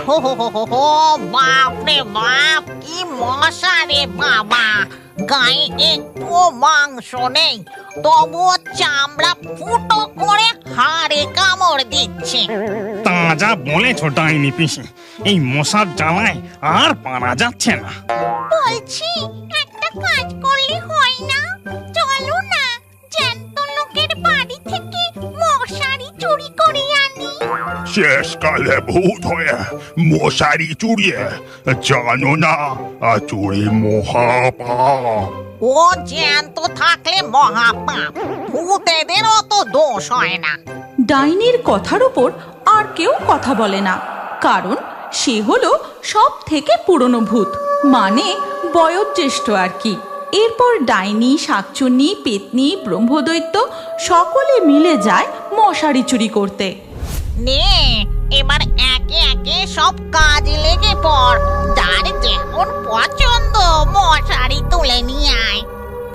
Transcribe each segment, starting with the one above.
হো হো হো হো হো, বাপ রে বাপ, কি মশা রে বাবা! গায়ে একটুও মাংস নেই, তবুও চামড়া ফুটো করে হাড়ে কামড় দিচ্ছে। তা যা বলেছ ডাইনি পিসি, এই মশার জ্বালায় আর পারা যাচ্ছে না। বলছি, একটা কাজ করলে হয় না? চলো না, জ্যান্ত লোকের বাড়ি থেকে মশারি চুরি করে আনি। শেষকালে ভূত হয়ে মশারি চুরিয়ে, জানো না চুরি মহাপাপ। ও জ্যান্ত থাকলে মহাপাপ, ভূতেদেরও তো দোষ হয় না। ডাইনির কথার উপর আর কেউ কথা বলে না, কারণ সে হলো সব থেকে পুরনো ভূত, মানে বয়োজ্যেষ্ঠ আর কি। এরপর ডাইনি, শাকচুন্নি, পেতনি, ব্রহ্মদৈত্য সকলে মিলে যায় মশারি চুরি করতে। নে, এবার একে একে সব কাজে লেগে পড়, যার যেমন পছন্দ মশারি তুলে নিয়ে আয়।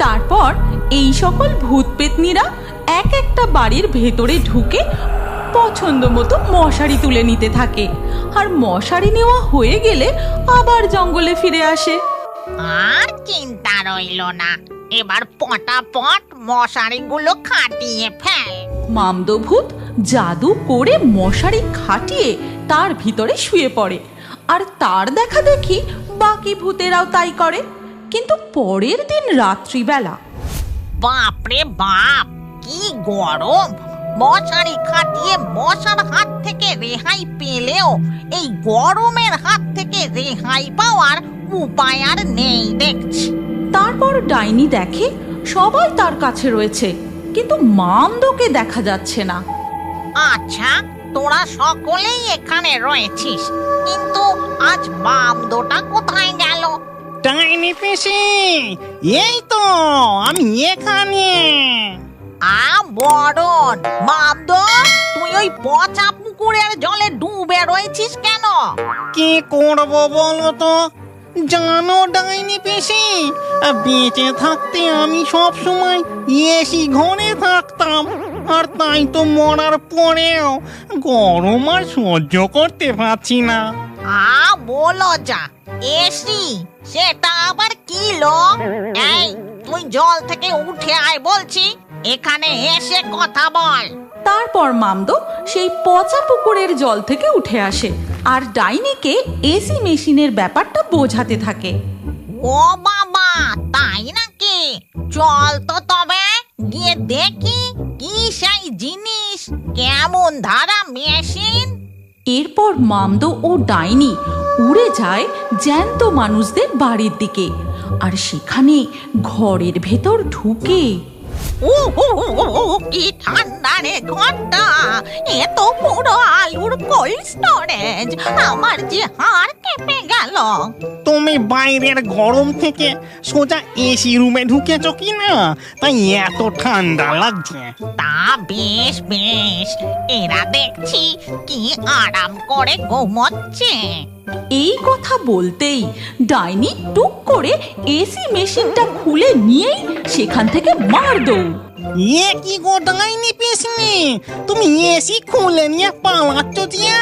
তারপর এই সকল ভূত পেতনিরা এক একটা বাড়ির ভেতরে ঢুকে পছন্দ মতো মশারি তুলে নিতে থাকে, আর মশারি নেওয়া হয়ে গেলে আবার জঙ্গলে ফিরে আসে। আর চিন্তা রইল না, এবার পটাপট মশারিগুলো খাটিয়ে ফেল। মামদভূত জাদু করে মশারি খাটিয়ে তার ভিতরে শুয়ে পড়ে, আর তার দেখা দেখি বাকি ভূতেরাও তাই করে। কিন্তু পরের দিন রাত্রিবেলা বাপরে বাপ, কি গরম! মশারি খাটিয়ে মশার হাত থেকে রেহাই পেলেও এই গরমের হাত থেকে রেহাই পাওয়ার উপায় আর নেই দেখছি। তারপর ডাইনি দেখে সবাই তার কাছে রয়েছে, কিন্তু মামদকে দেখা যাচ্ছে না। আচ্ছা, তোরা সকলেই এখানে রয়েছিস, কিন্তু আজ মামদোটা কোথায় গেল? ডাইনি পিসি, এই তো আমি এখানে। বড়ন, মামদো, তুই ওই পচা পুকুরের জলে ডুবে রয়েছিস কেন? কি করব বলো তো? জানো ডাইনি পিসি, বেঁচে থাকতে আমি সব সময় এসি ঘরে থাকতাম, আর তাই তো মরার পরেও গরম আর সহ্য করতে পারছি না। বলো যা, এসি সেটা আবার কি লো? এই, তুই জল থেকে উঠে আয় বলছি, এখানে এসে কথা বল। তারপর মামদো সেই পচা পুকুরের জল থেকে উঠে আসে আর ডাইনিকে এসি মেশিনের ব্যাপারটা বোঝাতে থাকে। ও বাবা, তাই নাকি? চল তো তবে গিয়ে দেখি কি সেই জিনিস, কেমন ধারা মেশিন। এরপর মামদো ও ডাইনি উড়ে যায় জ্যান্ত মানুষদের বাড়ির দিকে, আর সেখানে ঘরের ভেতর ঢুকে কি ঠান্ডা রে ঘরটা! এ তো পুরো আলুর কোল্ড স্টোরেজ, আমার যে হাড় কেঁপে গেল। তুমি বাইরের গরম থেকে সোজা এসি রুমে ঢুকেছ কি না, তাই এত ঠান্ডা লাগছে। তা বেশ বেশ, এরা দেখছি কি আরাম করে ঘুমোচ্ছে। এই কথা বলতেই ডাইনি টুক করে এসি মেশিনটা খুলে নিয়েই সেখান থেকে মার দৌড়। এ কি গো ডাইনি পিসনি, তুমি এসি খুলে নিয়ে পালাচ্ছ যে?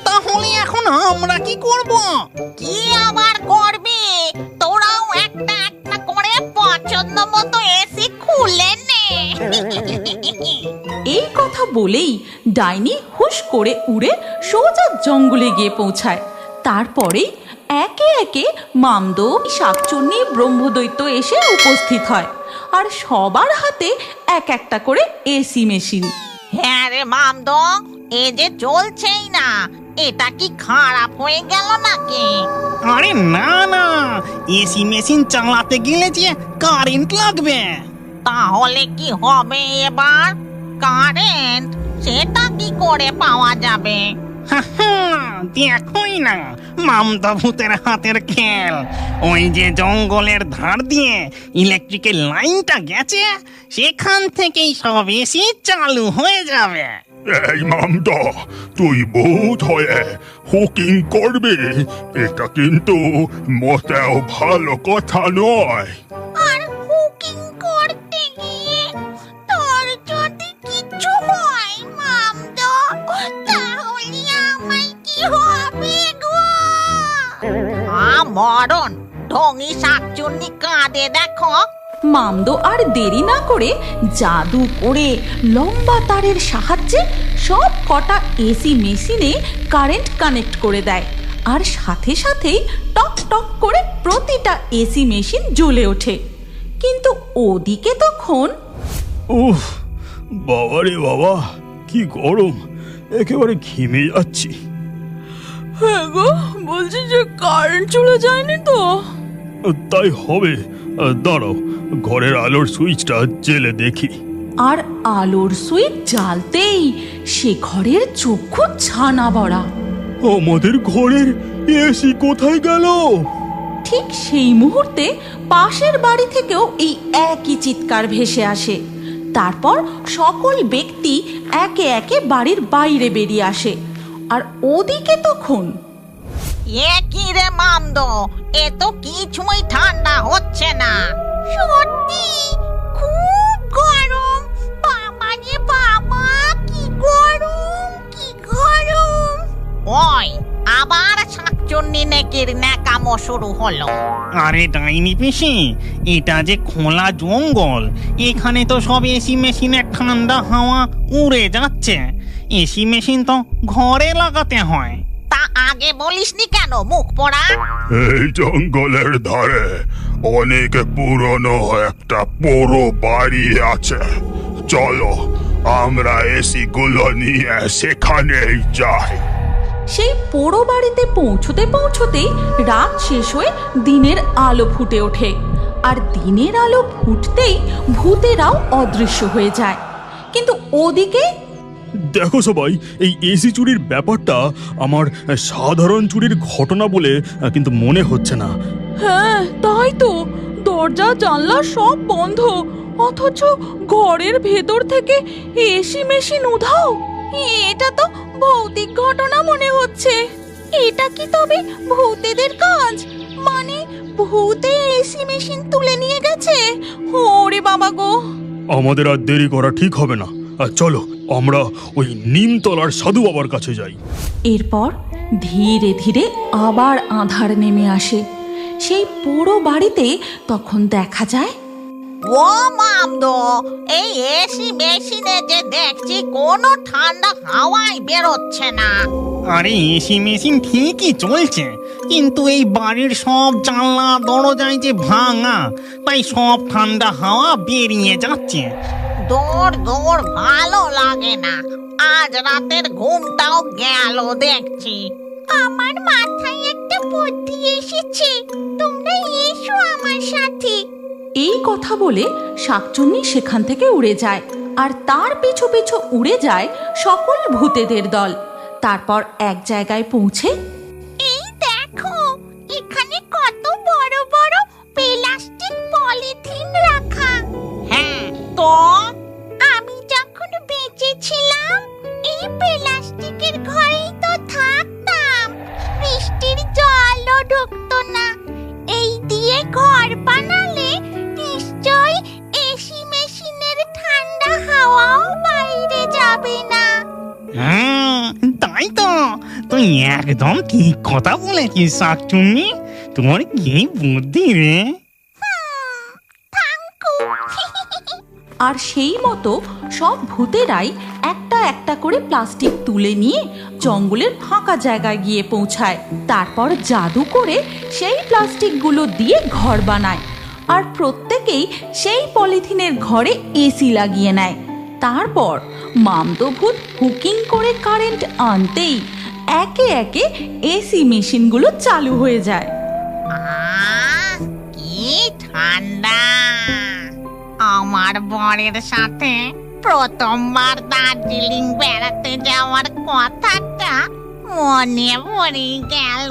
তাহলে এখন আমরা কি করব? কি আবার করবি? তোরাও একটা একটা করে পছন্দ মতো এসি খুলে নে। এই কথা বলেই ডাইনি হুশ করে উড়ে সোজা জঙ্গলে গিয়ে পৌঁছায়। তারপরেই একে একে মামদো, শাকচুন্নি, ব্রহ্মদৈত্য এসে উপস্থিত হয়, আর সবার হাতে এক একটা করে এসি মেশিন। হ্যাঁ রে মামদো, এ যে চলছেই না, এটা কি খারাপ হয়ে গেল নাকি? আরে না না, এসি মেশিন চালাতে গেলে যে কারেন্ট লাগবে। তাহলে কি হবে এবার? কারেন্ট সেটা কি করে পাওয়া যাবে? দেখোই না মামদা ভূতের হাতের খেল, ওই যে জঙ্গলের ধার দিয়ে ইলেকট্রিকের লাইনটা গেছে, সেখান থেকেই সব এসি চালু হয়ে যাবে। এই মামদা, তুই ভূত হয়ে হুকিং করবি, এটা কিন্তু মোটেও ভালো কথা নয়। আর হুকিং করতে গিয়ে তোর যদি কিছু হয় মামদো, তাহলে আমার কি হবে গো? মরণ। ঢঙি শাকচুন্নি কাঁদে দেখো। মামদো আর দেরি না করে জাদু করে লম্বা তারের সাহায্যে সব কটা এসি মেশিনে কারেন্ট কানেক্ট করে দেয়, আর সাথে সাথেই টক টক করে প্রতিটা এসি মেশিন জ্বলে ওঠে। কিন্তু ওদিকে তখন উফ, বাবা রে বাবা, কি গরম, একেবারে ঘেমে যাচ্ছি। হ্যাঁ গো, বলছি যে কারেন্ট চলে যায়নি তো? তাই হবে, দাঁড়াও, ঘরের আলোর সুইচটা জেলে দেখি। আর আলোর সুইচ জ্বালতেই সে ঘরের চক্ষু ছানা বড়া। আমাদের ঘরের এসি কোথায় গেল? ঠিক সেই মুহূর্তে পাশের বাড়ি থেকেও এই একই চিৎকার ভেসে আসে। তারপর সকল ব্যক্তি একে একে বাড়ির বাইরে বেরিয়ে আসে। আর ওদিকে তখন এ কি রে মামদো, এ তো কিছুই ঠান্ডা হচ্ছে না। সত্যি খুব গরম। বাবা রে বাবা, কি গরম, কি গরম। ওই আবার শাকচুন্নি নেকির ন্যাকামো শুরু হলো। আরে ডাইনি পিসি, এটা যে খোলা জঙ্গল, এখানে তো সব এসি মেশিনের ঠান্ডা হাওয়া উড়ে যাচ্ছে। এসি মেশিন তো ঘরে লাগাতে হয়। তা আগে বলিসনি কেন, মুখ পোড়া? এই জঙ্গলের ধারে অনেক পুরনো একটা পুরো বাড়ি আছে। চলো আমরা এসি গুলো নিয়ে সেখানেই যাই। সেই পোড়ো বাড়িতে পৌঁছতে পৌঁছতেই রাত শেষ হয়ে দিনের আলো ফুটে ওঠে। আর দিনের আলো ফুটতেই ভূতেরাও অদৃশ্য হয়ে যায়। কিন্তু ওদিকে দেখো সবাই, এই এসি চুরির ব্যাপারটা আমার সাধারণ চুরির ঘটনা বলে কিন্তু মনে হচ্ছে না। হ্যাঁ তাই তো, দরজা জানলা সব বন্ধ, অথচ ঘরের ভেতর থেকে এসি মেশিন উধাও। এটা তো ভৌতিক ঘটনা মনে হচ্ছে। এটা কি তবে ভূতেদের কাজ? মানে ভূতে এসি মেশিন তুলে নিয়ে গেছে? ওরে বাবা গো! আমাদের আর দেরি করা ঠিক হবে না, চলো আমরা ওই নিমতলার সাধু বাবার কাছে যাই। এরপর ধীরে ধীরে আবার আঁধার নেমে আসে। সেই পুরো বাড়িতে তখন দেখা যায় ও মামদো, এই এসি মেশিনে যে দেখছি কোনো ঠান্ডা হাওয়াই বেরোচ্ছে না। আরে এসি মেশিন ঠিকই চলছে, কিন্তু এই বাড়ির সব জানলা দরজায় যে ভাঙা, তাই সব ঠান্ডা হাওয়া বেরিয়ে যাচ্ছে। দৌড় দৌড় ভালো লাগে না। আজ রাতের ঘুমটাও গেল দেখছি। আমার মাথায় একটা বুদ্ধি এসেছে, তোমরা এসো আমার সাথে। এই কথা বলে শাকচুন্নি সেখান থেকে উড়ে যায়, আর তার পিছু পিছু উড়ে যায় সকল ভূতেদের দল। তারপর এক জায়গায় পৌঁছে এই দেখো, এখানে কত বড় বড় প্লাস্টিক পলিথিন রাখা। হ্যাঁ তো, আমি যখন বেঁচে ছিলাম এই প্লাস্টিকের ঘরেই তো থাকতাম। বৃষ্টির জলও ঢুকতো না। এই দিয়ে ঘর বানালে নিশ্চয় এসি মেশিনের ঠান্ডা হাওয়াও বাইরে যাবে না। তাই তো, তুই একদম ঠিক কথা বলেছিস শাকচুন্নি। তোমার কি বুদ্ধি রে! আর সেই মতো সব ভূতেরাই একটা একটা করে প্লাস্টিক তুলে নিয়ে জঙ্গলের ফাঁকা জায়গায় গিয়ে পৌঁছায়। তারপর জাদু করে সেই প্লাস্টিকগুলো দিয়ে ঘর বানায়, আর প্রত্যেকেই সেই পলিথিনের ঘরে এসি লাগিয়ে নেয়। তারপর মামদো ভূত হুকিং করে কারেন্ট আনতেই একে একে এসি মেশিনগুলো চালু হয়ে যায়। কি ঠান্ডা! আমার বরের সাথে প্রথমবার দার্জিলিং বেড়াতে যাওয়ার কথাটা মনে পড়ে গেল।